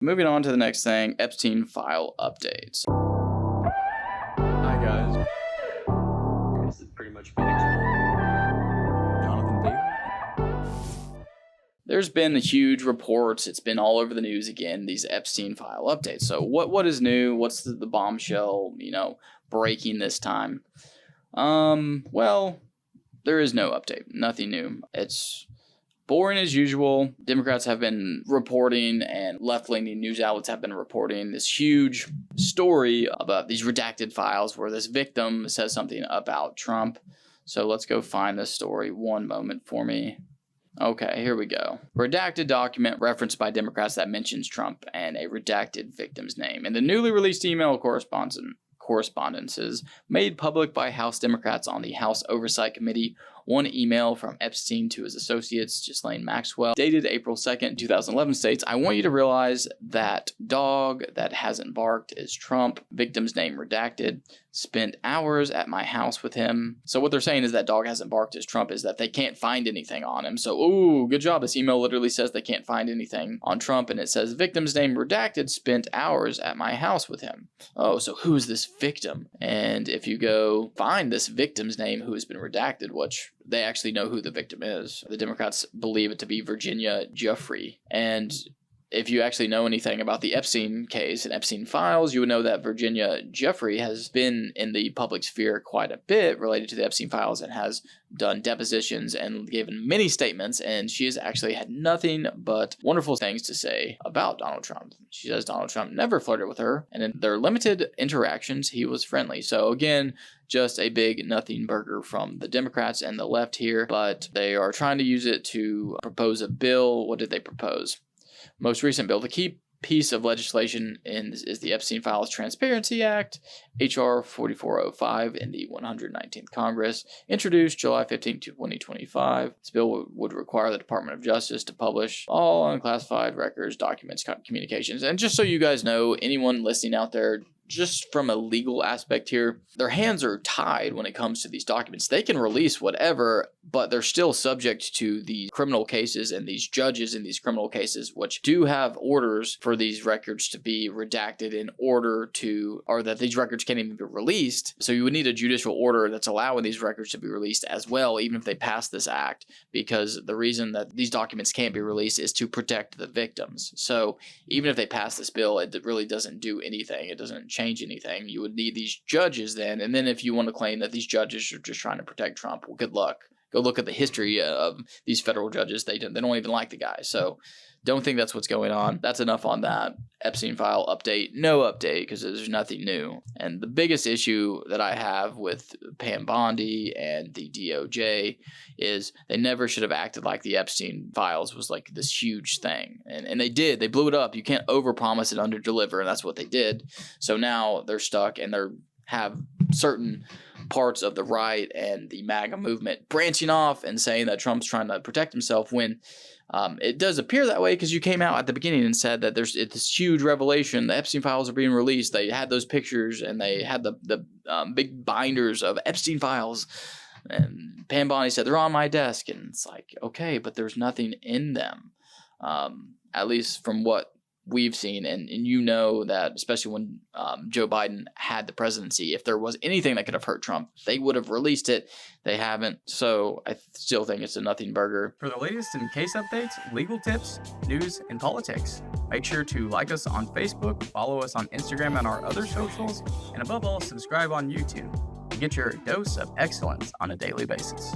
Moving on to the next thing, Epstein file updates. Hi guys. This is pretty much been Jonathon Daily. There's been huge reports. It's been all over the news again, these Epstein file updates. So what is new? What's the bombshell, breaking this time? Well, there is no update. Nothing new. It's boring as usual. Democrats have been reporting and left-leaning news outlets have been reporting this huge story about these redacted files where this victim says something about Trump. So let's go find this story. One moment for me. Okay, here we go. Redacted document referenced by Democrats that mentions Trump and a redacted victim's name. In the newly released email correspondences made public by House Democrats on the House Oversight Committee, one email from Epstein to his associates, Ghislaine Maxwell, dated April 2nd, 2011, states, "I want you to realize that dog that hasn't barked is Trump. Victim's name redacted. Spent hours at my house with him." So what they're saying is that dog hasn't barked is Trump, is that they can't find anything on him. So, ooh, good job. This email literally says they can't find anything on Trump, and it says victim's name redacted, spent hours at my house with him. Oh, so who is this victim? And if you go find this victim's name who has been redacted, which they actually know who the victim is. The Democrats believe it to be Virginia Giuffre. And if you actually know anything about the Epstein case and Epstein files, you would know that Virginia Giuffre has been in the public sphere quite a bit related to the Epstein files and has done depositions and given many statements, and she has actually had nothing but wonderful things to say about Donald Trump. She says Donald Trump never flirted with her, and in their limited interactions, he was friendly. So again, just a big nothing burger from the Democrats and the left here, but they are trying to use it to propose a bill. What did they propose? Most recent bill, the key piece of legislation is the Epstein Files Transparency Act, H.R. 4405 in the 119th Congress, introduced July 15, 2025. This bill would require the Department of Justice to publish all unclassified records, documents, communications. And just so you guys know, anyone listening out there, just from a legal aspect here, their hands are tied when it comes to these documents. They can release whatever, but they're still subject to these criminal cases and these judges in these criminal cases, which do have orders for these records to be redacted in order to, or that these records can't even be released. So you would need a judicial order that's allowing these records to be released as well, even if they pass this act, because the reason that these documents can't be released is to protect the victims. So even if they pass this bill, it really doesn't do anything. It doesn't change anything. You would need these judges then, and then if you want to claim that these judges are just trying to protect Trump, well, good luck. Go look at the history of these federal judges. They don't even like the guy. So don't think that's what's going on. That's enough on that. Epstein file update. No update because there's nothing new. And the biggest issue that I have with Pam Bondi and the DOJ is they never should have acted like the Epstein files was like this huge thing. And they did. They blew it up. You can't overpromise and underdeliver, and that's what they did. So now they're stuck and they have certain parts of the right and the MAGA movement branching off and saying that Trump's trying to protect himself when it does appear that way, because you came out at the beginning and said that there's this huge revelation. The Epstein files are being released. They had those pictures and they had the big binders of Epstein files. And Pam Bondi said, they're on my desk. And it's like, okay, but there's nothing in them, at least from what we've seen. And you know that, especially when Joe Biden had the presidency, if there was anything that could have hurt Trump, they would have released it. They haven't. So I still think it's a nothing burger. For the latest in case updates, legal tips, news, and politics, make sure to like us on Facebook, follow us on Instagram and our other socials, and above all, subscribe on YouTube to get your dose of excellence on a daily basis.